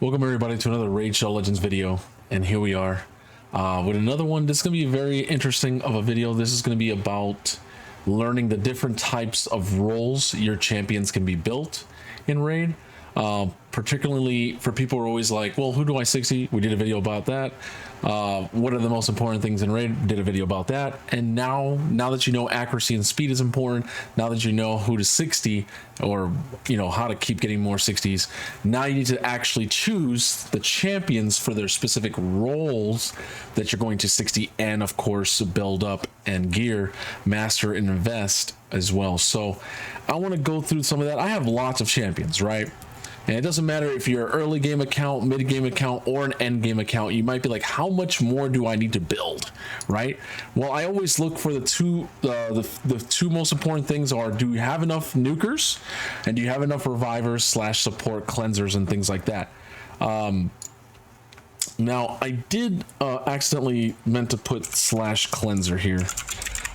Welcome everybody to another Raid Shadow Legends video, and here we are with another one. This is going to be very interesting of a video. This is going to be about learning the different types of roles your champions can be built in Raid. Particularly for people who are always like, well, who do I 60? We did a video about that. What are the most important things in Raid? Did a video about that. And now that you know accuracy and speed is important, now that you know who to 60 or you know how to keep getting more 60s, now you need to actually choose the champions for their specific roles that you're going to 60, and of course build up and gear, master, and invest as well. So I want to go through some of that. I have lots of champions, right? And it doesn't matter if you're an early game account, mid game account, or an end game account. You might be like, how much more do I need to build, right? Well, I always look for the two most important things are, do you have enough nukers, and do you have enough revivers / support cleansers and things like that. Now I did accidentally meant to put / cleanser here,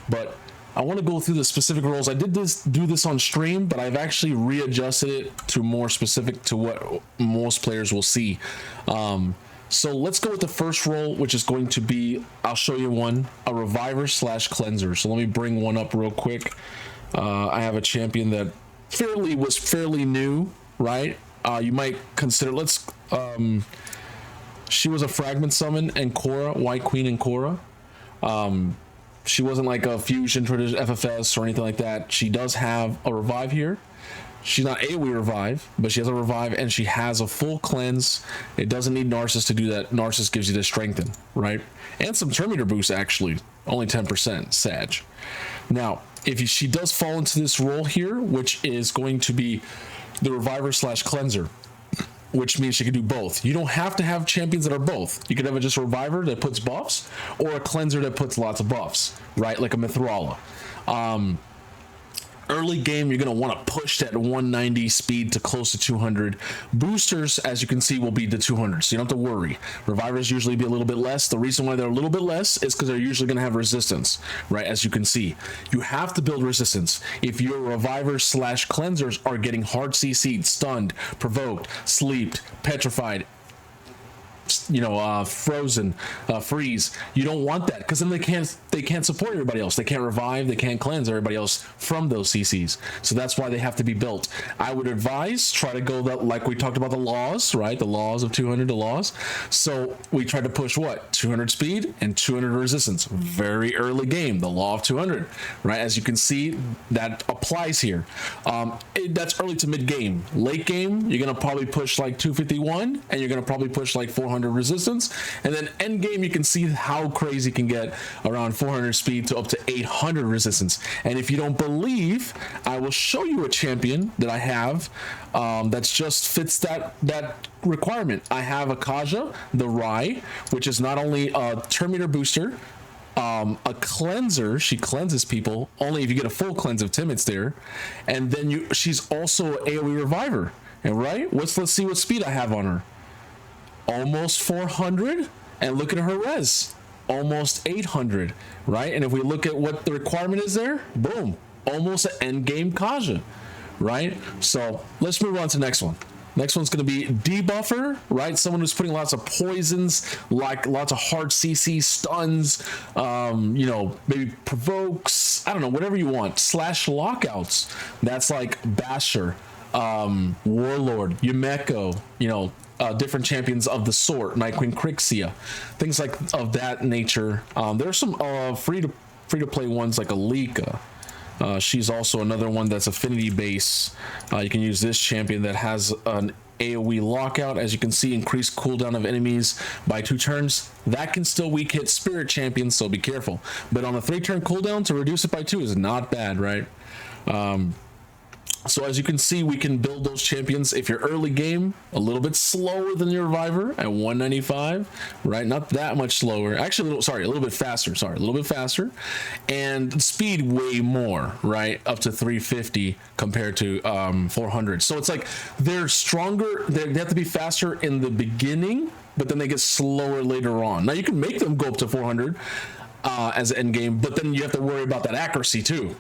but I want to go through the specific roles. I did do this on stream, but I've actually readjusted it to more specific to what most players will see. So let's go with the first role, which is going to be, I'll show you one, a reviver / cleanser. So let me bring one up real quick. I have a champion that was fairly new, right? You might consider, she was a fragment summon and Korra, White Queen and Korra. She wasn't like a fusion tradition FFS or anything like that. She does have a revive here. She's not AoE revive, but she has a revive and she has a full cleanse. It doesn't need Narcissus to do that. Narcissus gives you the strengthen, right? And some Terminator boost, actually. Only 10%, Sag. Now, she does fall into this role here, which is going to be the reviver / cleanser, which means she can do both. You don't have to have champions that are both. You could have just a reviver that puts buffs or a cleanser that puts lots of buffs, right? Like a Mithrala. Early game, you're going to want to push that 190 speed to close to 200. Boosters, as you can see, will be the 200, so you don't have to worry. Revivers usually be a little bit less. The reason why they're a little bit less is because they're usually going to have resistance, right? As you can see, you have to build resistance. If your revivers / cleansers are getting hard CC'd, stunned, provoked, sleeped, petrified, frozen, freeze, you don't want that, because then they can't support everybody else. They can't revive, they can't cleanse everybody else from those CCs. So that's why they have to be built. I would advise try to go that, like we talked about the laws, right? The laws of 200, the laws. So we try to push what? 200 speed and 200 resistance. Very early game, the law of 200, right? As you can see, that applies here. That's early to mid game. Late game, you're gonna probably push like 251, and you're gonna probably push like 400 resistance, and then end game you can see how crazy it can get, around 400 speed to up to 800 resistance. And if you don't believe, I will show you a champion that I have that's just fits that requirement. I have a Kaja, the Rai, which is not only a Terminator booster, a cleanser. She cleanses people only if you get a full cleanse of Timid's there, and then she's also an AoE reviver. And right, let's see what speed I have on her. Almost 400, and look at her res, almost 800, right? And if we look at what the requirement is there, boom, almost an end game Kaja, right? So let's move on to the next one. Next one's going to be debuffer, right? Someone who's putting lots of poisons, like lots of hard CC stuns, maybe provokes, I don't know, whatever you want, / lockouts. That's like Basher, Warlord, Yumeko, different champions of the sort, Night Queen Crixia, things like of that nature. There's some free to play ones like Alika. She's also another one that's affinity base. You can use this champion that has an AoE lockout. As you can see, increased cooldown of enemies by 2 turns. That can still weak hit spirit champions, so be careful. But on a 3-turn cooldown, to reduce it by 2 is not bad, right? So as you can see, we can build those champions. If you're early game, a little bit slower than your reviver at 195, right? Not that much slower. Actually, a little bit faster. Sorry, a little bit faster. And speed way more, right? Up to 350 compared to 400. So it's like they're stronger. They have to be faster in the beginning, but then they get slower later on. Now you can make them go up to 400 as an end game, but then you have to worry about that accuracy too.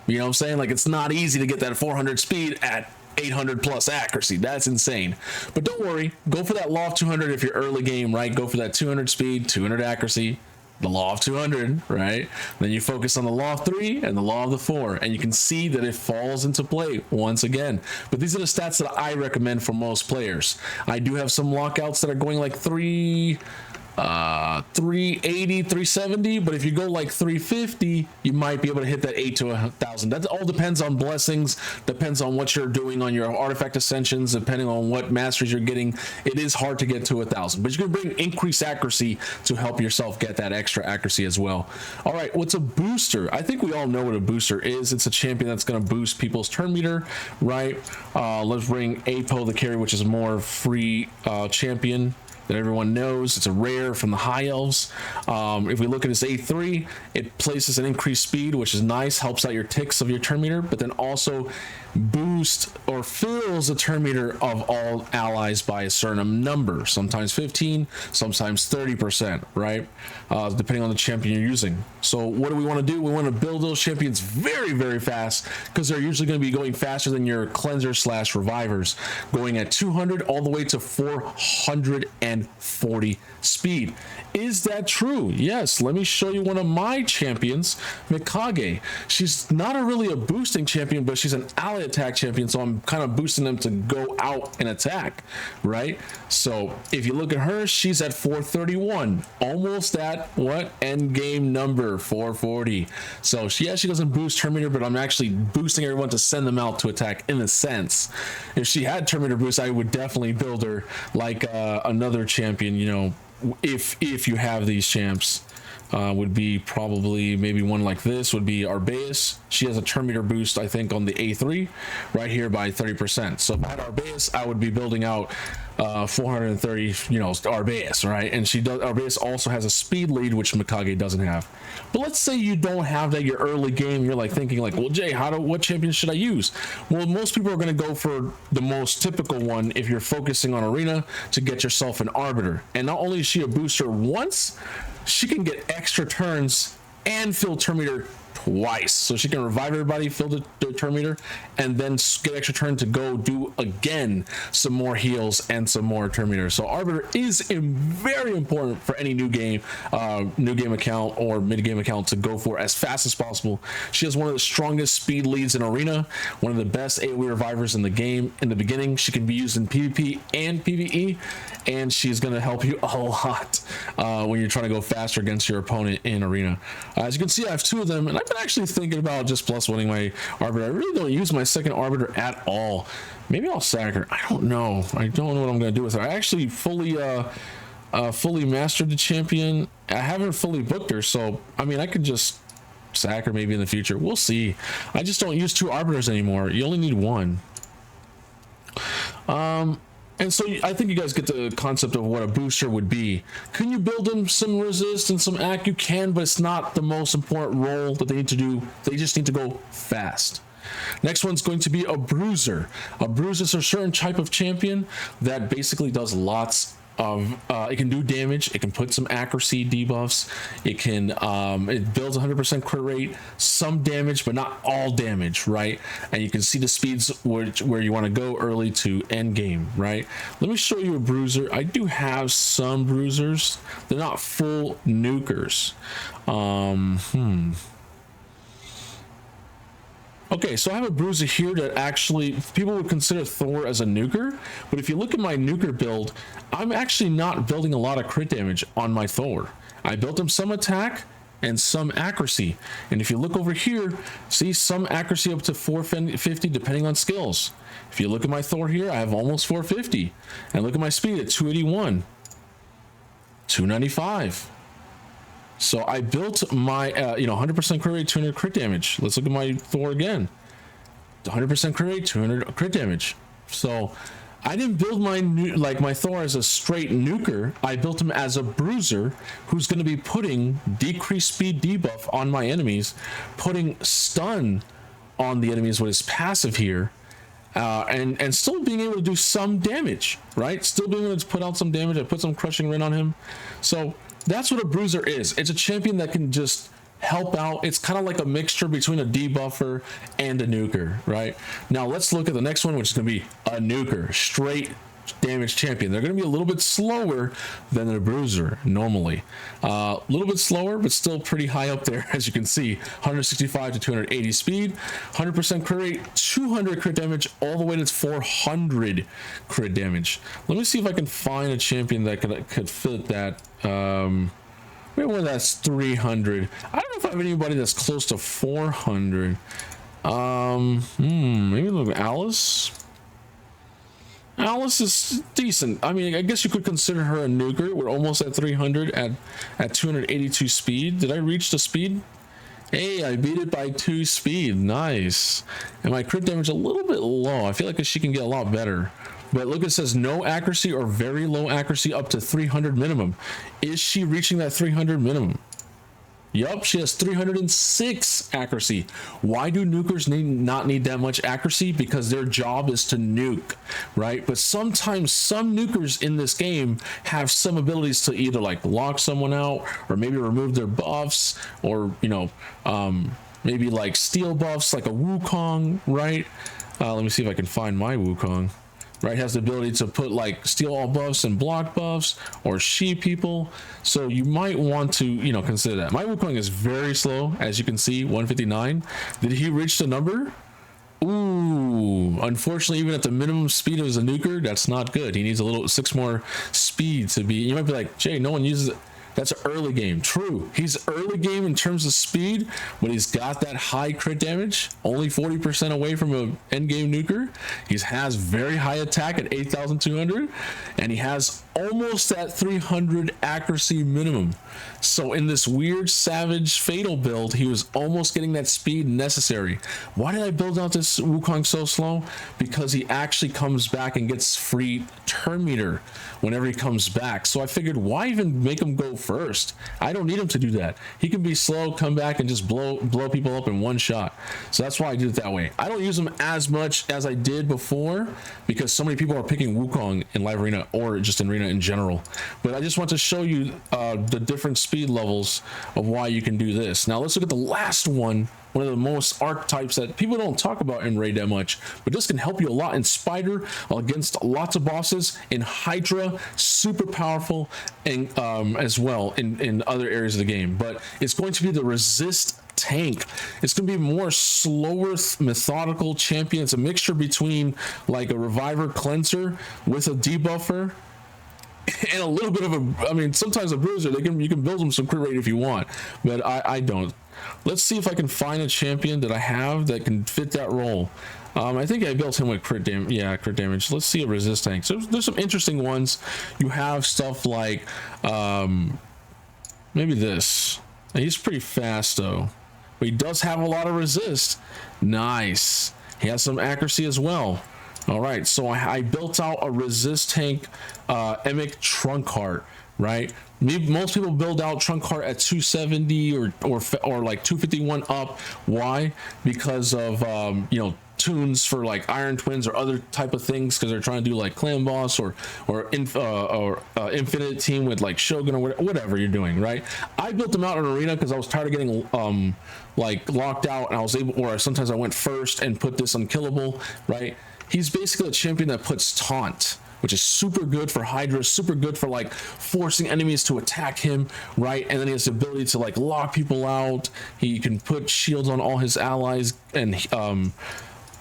You know what I'm saying? Like, it's not easy to get that 400 speed at 800 plus accuracy. That's insane. But don't worry, go for that law of 200 if you're early game, right? Go for that 200 speed, 200 accuracy, the law of 200, right? Then you focus on the law of 3 and the law of the 4, and you can see that it falls into play once again. But these are the stats that I recommend for most players. I do have some lockouts that are going like 380, 370, but if you go like 350, you might be able to hit that 8 to 1,000. That all depends on blessings, depends on what you're doing on your artifact ascensions, depending on what masteries you're getting. It is hard to get to 1,000, but you can bring increased accuracy to help yourself get that extra accuracy as well. All right, what's a booster? I think we all know what a booster is. It's a champion that's going to boost people's turn meter, right? Let's bring Apo the carry, which is a more free champion that everyone knows. It's a rare from the high elves. If we look at this A3, it places an increased speed, which is nice, helps out your ticks of your turn meter, but then also boosts or fills the turn meter of all allies by a certain number, sometimes 15, sometimes 30%, right? Depending on the champion you're using. So what do we want to do? We want to build those champions very, very fast, because they're usually going to be going faster than your cleanser slash revivers, going at 200 all the way to 440 speed. Is that true? Yes. Let me show you one of my champions, Mikage. She's not really a boosting champion, but she's an ally attack champion, so I'm kind of boosting them to go out and attack, right? So if you look at her, she's at 431, almost at what end game number 440. So she doesn't boost turn meter, but I'm actually boosting everyone to send them out to attack in a sense. If she had turn meter boost, I would definitely build her like another champion, you know, if you have these champs. Would be probably maybe one like this would be Arbaeus. She has a turn meter boost, I think, on the A3 right here by 30%. So if I had Arbaeus, I would be building out 430, you know, Arbaeus, right? And Arbaeus also has a speed lead, which Mikage doesn't have. But let's say you don't have that your early game, you're like thinking like, well, Jay, what champion should I use? Well, most people are going to go for the most typical one if you're focusing on arena, to get yourself an Arbiter. And not only is she a booster once, she can get extra turns and fill turn meter twice. So she can revive everybody, fill the turn meter, and then get extra turn to go do again some more heals and some more turn meter. So Arbiter is very important for any new game account or mid game account to go for as fast as possible. She has one of the strongest speed leads in arena, one of the best AoE revivers in the game in the beginning. She can be used in PvP and PvE, and she's going to help you a lot when you're trying to go faster against your opponent in arena. As you can see, I have two of them, and I've been actually thinking about just plus winning my Arbiter. I really don't use my second Arbiter at all. Maybe I'll sack her. I don't know what I'm going to do with her. I actually fully mastered the champion. I haven't fully booked her, so I mean, I could just sack her maybe in the future. We'll see. I just don't use two Arbiters anymore. You only need one. And so I think you guys get the concept of what a booster would be. Can you build them some resist and some act? You can, but it's not the most important role that they need to do. They just need to go fast. Next one's going to be a bruiser. A bruiser is a certain type of champion that basically does lots of it can do damage, it can put some accuracy debuffs, it can it builds 100% crit rate, some damage but not all damage, right? And you can see the speeds where you want to go early to end game, right? Let me show you a bruiser. I do have some bruisers. They're not full nukers. Okay, so I have a bruiser here that actually people would consider Thor as a nuker, but if you look at my nuker build, I'm actually not building a lot of crit damage on my Thor. I built him some attack and some accuracy, and if you look over here, see some accuracy up to 450 depending on skills. If you look at my Thor here, I have almost 450, and look at my speed at 281, 295. So I built my 100% crit rate, 200 crit damage. Let's look at my Thor again. 100% crit rate, 200 crit damage. So I didn't build my Thor as a straight nuker. I built him as a bruiser who's going to be putting decreased speed debuff on my enemies, putting stun on the enemies with his passive here, and still being able to do some damage, right? Still being able to put out some damage. I put some crushing ring on him. So that's what a bruiser is. It's a champion that can just help out. It's kind of like a mixture between a debuffer and a nuker, right? Now let's look at the next one, which is going to be a nuker, straight damage champion. They're going to be a little bit slower than the bruiser normally, a little bit slower, but still pretty high up there. As you can see, 165 to 280 speed, 100% crit rate, 200 crit damage, all the way to 400 crit damage. Let me see if I can find a champion that could fit that. Maybe one that's 300. I don't know if I have anybody that's close to 400. Maybe look at Alice. Alice is decent. I mean, I guess you could consider her a nuker. We're almost at 300 at 282 speed. Did I reach the speed? Hey, I beat it by 2 speed. Nice. And my crit damage a little bit low. I feel like she can get a lot better. But look, it says no accuracy or very low accuracy up to 300 minimum. Is she reaching that 300 minimum? Yup, she has 306 accuracy. Why do nukers not need that much accuracy? Because their job is to nuke, right? But sometimes some nukers in this game have some abilities to either like lock someone out, or maybe remove their buffs, or you know, maybe like steal buffs, like a Wukong, right? Let me see if I can find my Wukong. Right, has the ability to put like steal all buffs and block buffs, or sheep people. So you might want to, you know, consider that. My Wukong is very slow, as you can see, 159. Did he reach the number? Ooh, unfortunately, even at the minimum speed of a nuker, that's not good. He needs a little 6 more speed to be. You might be like, Jay, no one uses it. That's early game. True, he's early game in terms of speed, but he's got that high crit damage, only 40% away from an end game nuker. He has very high attack at 8,200, and he has almost that 300 accuracy minimum. So in this weird savage fatal build, he was almost getting that speed necessary. Why did I build out this Wukong so slow? Because he actually comes back and gets free turn meter whenever he comes back. So I figured, why even make him go first? I don't need him to do that. He can be slow, come back, and just blow people up in one shot. So that's why I did it that way. I don't use him as much as I did before because so many people are picking Wukong in live arena or just in arena in general. But I just want to show you the different speed levels of why you can do this. Now let's look at the last one of the most archetypes that people don't talk about in raid that much, but this can help you a lot in Spider against lots of bosses, in Hydra, super powerful, and as well in other areas of the game. But it's going to be the resist tank. It's going to be more slower, methodical champion. It's a mixture between like a reviver cleanser with a debuffer and a little bit of a, I mean, sometimes a bruiser, you can build them some crit rate if you want, but I don't. Let's see if I can find a champion that I have that can fit that role. I think I built him with crit damage. Yeah, crit damage. Let's see a resist tank. So there's some interesting ones. You have stuff like maybe this. Now, he's pretty fast though, but he does have a lot of resist. Nice. He has some accuracy as well. All right, so I built out a resist tank Emic trunk heart, right? Most people build out trunk heart at 270 or like 251 up. Why? Because of you know, tunes for like Iron Twins or other type of things, because they're trying to do like clan boss or infinite team with like Shogun or whatever you're doing, right? I built them out in arena because I was tired of getting like locked out, and I was able, or sometimes I went first and put this unkillable, right? He's basically a champion that puts taunt, which is super good for Hydra, super good for like forcing enemies to attack him, right? And then he has the ability to like lock people out. He can put shields on all his allies, and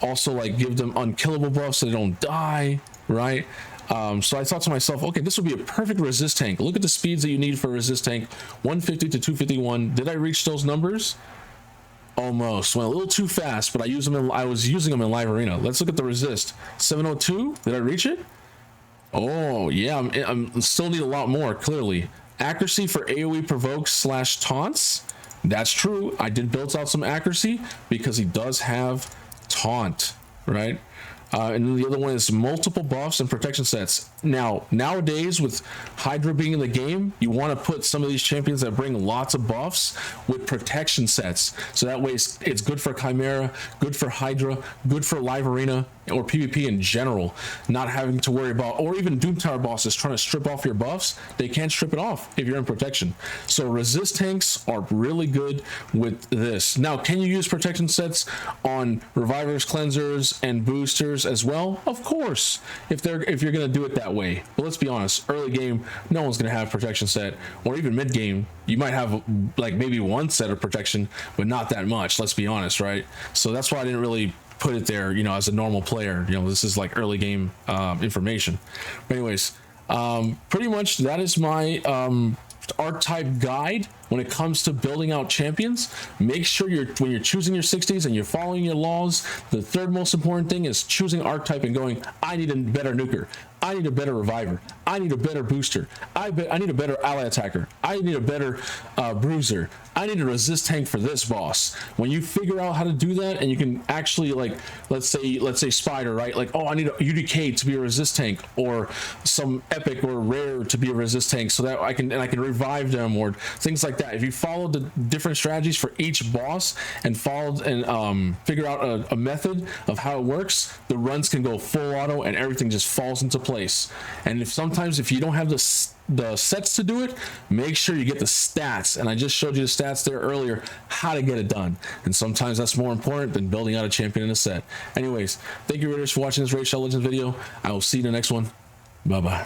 also like give them unkillable buffs so they don't die, right? So I thought to myself, okay, this would be a perfect resist tank. Look at the speeds that you need for a resist tank, 150 to 251. Did I reach those numbers? Almost. Went a little too fast, but I was using them in live arena. Let's look at the resist. 702. Did I reach it? Oh yeah, I'm still need a lot more. Clearly, accuracy for AoE provokes / taunts. That's true. I did build out some accuracy because he does have taunt, right? And then the other one is multiple buffs and protection sets. Now, nowadays with Hydra being in the game, you want to put some of these champions that bring lots of buffs with protection sets. So that way it's good for Chimera, good for Hydra, good for Live Arena or PvP in general. Not having to worry about, or even Doom Tower bosses trying to strip off your buffs, they can't strip it off if you're in protection. So resist tanks are really good with this. Now, can you use protection sets on revivers, cleansers, and boosters as well? Of course, if you're gonna do it that way. But let's be honest, early game, no one's gonna have protection set, or even mid game, you might have like maybe one set of protection, but not that much. Let's be honest, right? So that's why I didn't really put it there, you know, as a normal player. You know, this is like early game information. But anyways, pretty much that is my archetype guide when it comes to building out champions. Make sure when you're choosing your 60s and you're following your laws, the third most important thing is choosing archetype and going, I need a better nuker, I need a better reviver, I need a better booster, I need a better ally attacker, I need a better bruiser, I need a resist tank for this boss. When you figure out how to do that, and you can actually, like, let's say Spider, right? Like, oh, I need a UDK to be a resist tank, or some epic or rare to be a resist tank, so that I can revive them, or things like that. If you follow the different strategies for each boss and figure out a method of how it works, the runs can go full auto and everything just falls into place. And sometimes if you don't have the sets to do it, make sure you get the stats, and I just showed you the stats there earlier, how to get it done. And sometimes that's more important than building out a champion in a set. Anyways, thank you, Raiders, for watching this JayRstaRaids video. I will see you in the next one. Bye bye.